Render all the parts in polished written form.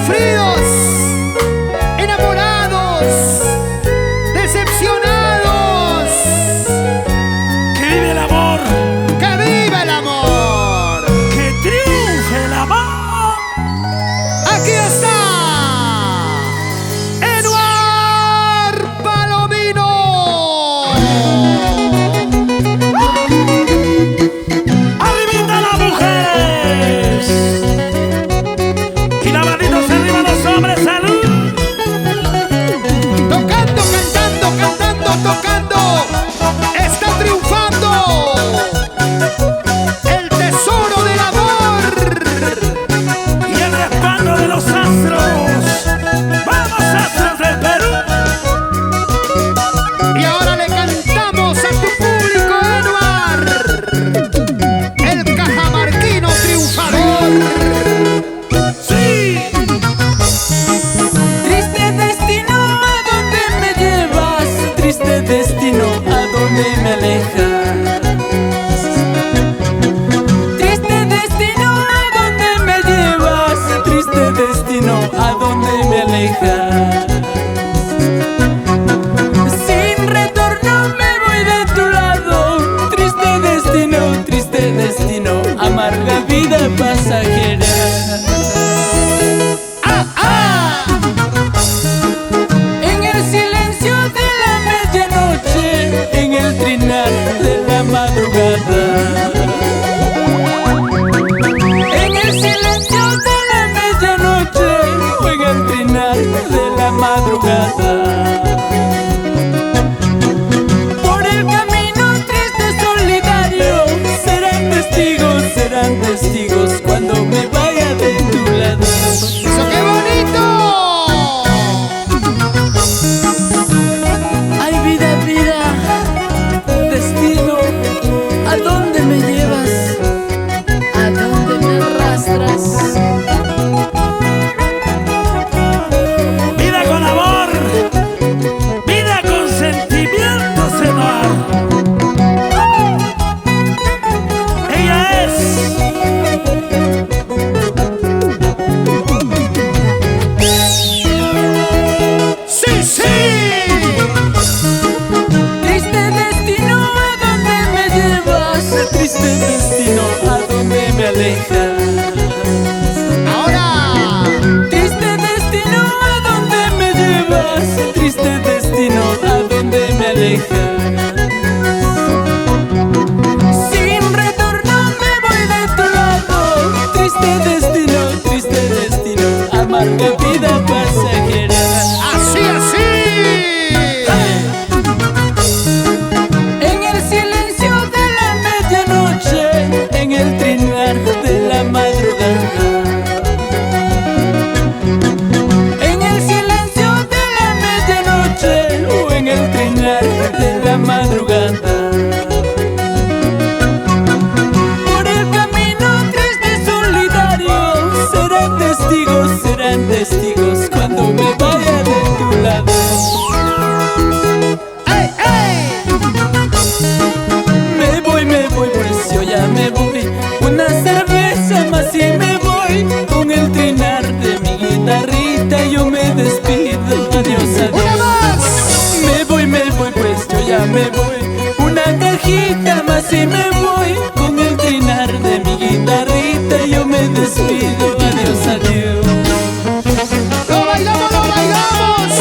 sufridos, enamorados, decepcionados. Que vive el amor, ¡Que viva el amor! que triunfe el amor. Aquí está Eduard Palomino. ¡Arribita las mujeres! Y la manitos arriba los hombres, ¡salud! Tocando, cantando, cantando, tocando. Está triunfando el tesoro del amor. Y el respaldo de los astros. ¡Vamos, astros del Perú! Y ahora le cantamos a tu público, Eduard, el cajamarquino triunfador. ¡Sí! Triste destino, ¿a dónde me llevas? Triste destino, ¿a dónde me alejas? Triste destino, ¿a dónde me llevas? Triste destino, ¿a dónde me alejas? Sin retorno me voy de tu lado. Triste destino, amarga vida pasajera. En el silencio de la medianoche, en el trinar de la madrugada. En el silencio de la medianoche, o en el trinar de la madrugada. Por el camino triste solidario, serán testigos cuando me vaya de tu lado. ¡Eso qué bonito! Ay, vida, vida, destino, ¿a dónde me llevas? ¿A dónde me arrastras? Vida con amor, vida con sentimientos, Eduard. Ella es ¡Sí, sí! Triste destino, ¿a dónde me llevas? Triste destino, ¿a dónde me alejas? Ahora, Triste destino, ¿a dónde me llevas? Triste destino, ¿a dónde me alejas? Sin retorno me voy de tu lado. Triste destino, amarga vida pasajera. así, así. En el silencio de la medianoche, en el trinar de la madrugada. En el silencio de la medianoche, o en el trinar de la madrugada. Por el camino triste solidario, serán testigos cuando me vaya de tu lado. ¡Ey, ey! Me voy, pues yo ya me voy. Una cerveza más y me voy. Con el trinar de mi guitarrita yo me despido. Adiós, ¡Una adiós. más! Me voy, pues yo ya me voy. Una cajita más y me voy. Con el trinar de mi guitarrita yo me despido. Adiós, adiós. ¡Lo bailamos, lo bailamos!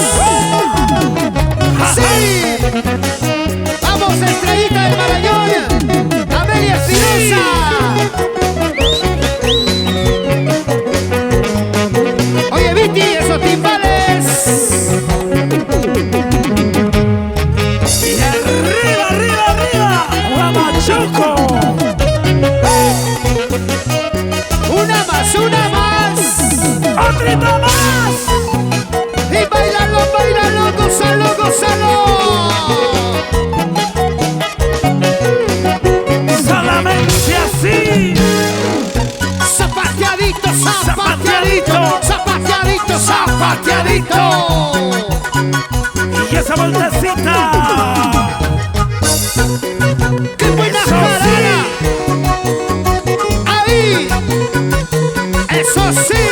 ¡Sí! ¡Vamos, estrellita del Marañón! ¡Amelia Espinosa! Oye, Viti, esos timbales. y arriba, arriba, arriba, Guamachuco. Una más, ¡Otrito más! y bailalo, bailalo, gózalo, gózalo. Solamente así. Zapateadito, zapateadito, zapateadito, zapateadito. Y esa vueltecita. ¡Qué buena Eso jarana! sí. ¡Ahí! ¡Eso sí!